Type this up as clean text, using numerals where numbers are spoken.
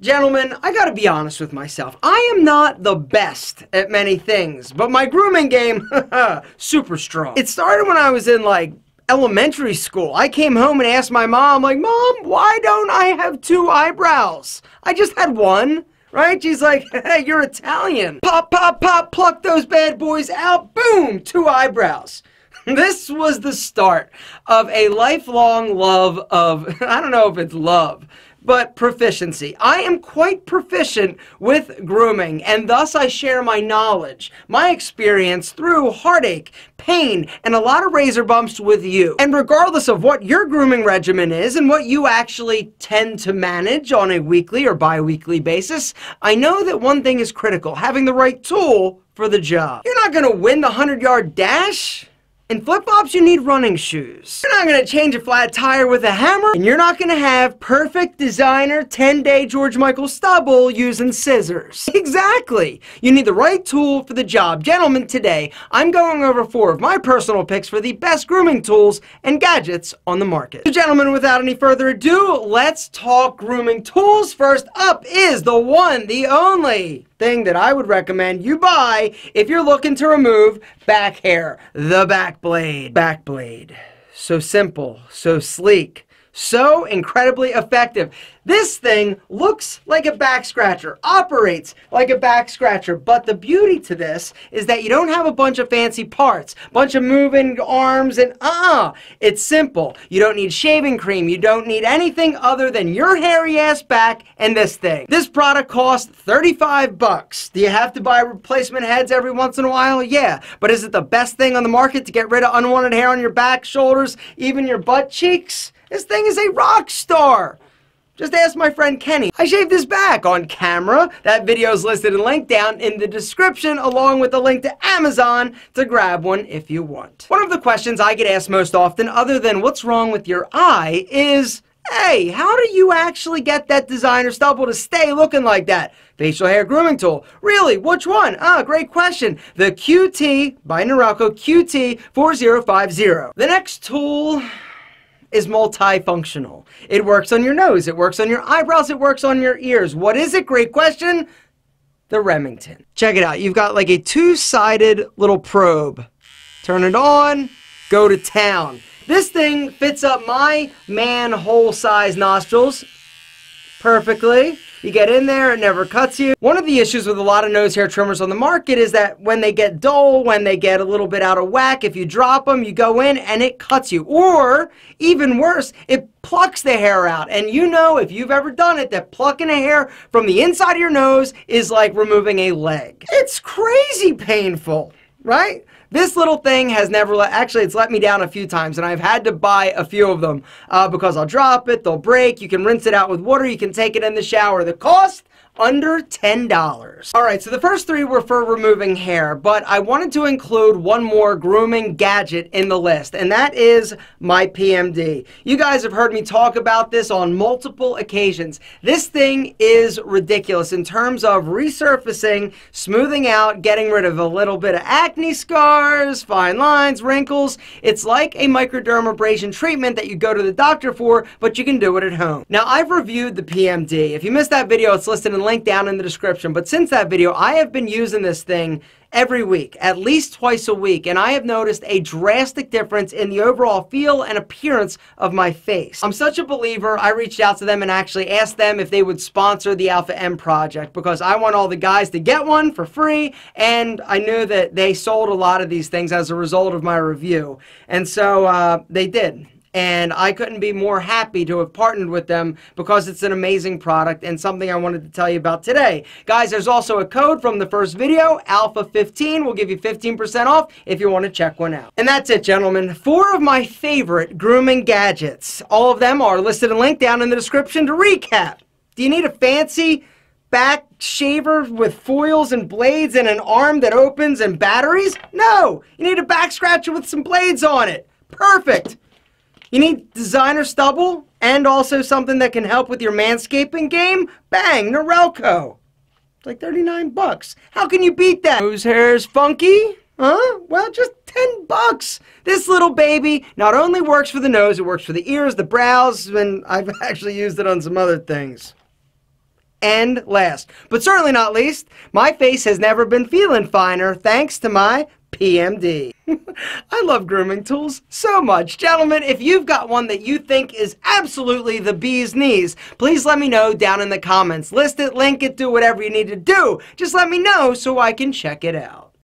Gentlemen, I gotta be honest with myself. I am not the best at many things, but my grooming game, super strong. It started when I was in like elementary school. I came home and asked my mom, like, Mom, why don't I have 2 eyebrows? I just had one, right? She's like, hey, you're Italian. Pop, pop, pop, pluck those bad boys out, boom, 2 eyebrows. This was the start of a lifelong love of, I don't know if it's love, but proficiency. I am quite proficient with grooming, and thus I share my knowledge, my experience through heartache, pain, and a lot of razor bumps with you. And regardless of what your grooming regimen is and what you actually tend to manage on a weekly or bi-weekly basis, I know that one thing is critical: having the right tool for the job. You're not gonna win the 100-yard dash. In flip-flops, you need running shoes. You're not gonna change a flat tire with a hammer, and you're not gonna have perfect designer 10-day George Michael stubble using scissors. Exactly. You need the right tool for the job. Gentlemen, today, I'm going over 4 of my personal picks for the best grooming tools and gadgets on the market. So gentlemen, without any further ado, let's talk grooming tools. First up is the one, the only thing that I would recommend you buy if you're looking to remove back hair: the BakBlade. BakBlade. So simple, so sleek, so incredibly effective. This thing looks like a back scratcher, operates like a back scratcher, but the beauty to this is that you don't have a bunch of fancy parts, bunch of moving arms, and it's simple. You don't need shaving cream, you don't need anything other than your hairy ass back and this thing. This product costs 35 bucks. Do you have to buy replacement heads every once in a while? Yeah, but is it the best thing on the market to get rid of unwanted hair on your back, shoulders, even your butt cheeks? This thing is a rock star. Just ask my friend Kenny. I shaved his back on camera. That video is listed and linked down in the description, along with a link to Amazon to grab one if you want. One of the questions I get asked most often, other than what's wrong with your eye, is, hey, how do you actually get that designer stubble to stay looking like that? Facial hair grooming tool. Really? Which one? Great question. The QT by Norelco QT4050. The next tool is multifunctional. It works on your nose, it works on your eyebrows, it works on your ears. What is it? Great question. The Remington. Check it out. You've got like a 2-sided little probe. Turn it on, go to town. This thing fits up my manhole size nostrils perfectly. You get in there, it never cuts you. One of the issues with a lot of nose hair trimmers on the market is that when they get dull, when they get a little bit out of whack, if you drop them, you go in and it cuts you. Or, even worse, it plucks the hair out. And you know, if you've ever done it, that plucking a hair from the inside of your nose is like removing a leg. It's crazy painful, right? This little thing has never actually, it's let me down a few times, and I've had to buy a few of them because I'll drop it, they'll break, you can rinse it out with water, you can take it in the shower. The cost? Under $10. Alright, so the first 3 were for removing hair, but I wanted to include one more grooming gadget in the list, and that is my PMD. You guys have heard me talk about this on multiple occasions. This thing is ridiculous in terms of resurfacing, smoothing out, getting rid of a little bit of acne scars, fine lines, wrinkles. It's like a microdermabrasion treatment that you go to the doctor for, but you can do it at home. Now, I've reviewed the PMD. If you missed that video, it's listed in link down in the description, but since that video I have been using this thing every week, at least twice a week, and I have noticed a drastic difference in the overall feel and appearance of my face. I'm such a believer, I reached out to them and actually asked them if they would sponsor the AlphaM project because I want all the guys to get one for free, and I knew that they sold a lot of these things as a result of my review, and so they did. And I couldn't be more happy to have partnered with them because it's an amazing product and something I wanted to tell you about today. Guys, there's also a code from the first video, Alpha15, will give you 15% off if you want to check one out. And that's it, gentlemen. 4 of my favorite grooming gadgets. All of them are listed and linked down in the description. To recap, do you need a fancy back shaver with foils and blades and an arm that opens and batteries? No! You need a back scratcher with some blades on it. Perfect! You need designer stubble and also something that can help with your manscaping game? Bang, Norelco. It's like 39 bucks. How can you beat that? Nose hair's funky? Huh? Well, just 10 bucks. This little baby not only works for the nose, it works for the ears, the brows, and I've actually used it on some other things. And last, but certainly not least, my face has never been feeling finer thanks to my PMD. I love grooming tools so much. Gentlemen, if you've got one that you think is absolutely the bee's knees, please let me know down in the comments. List it, link it, do whatever you need to do. Just let me know so I can check it out.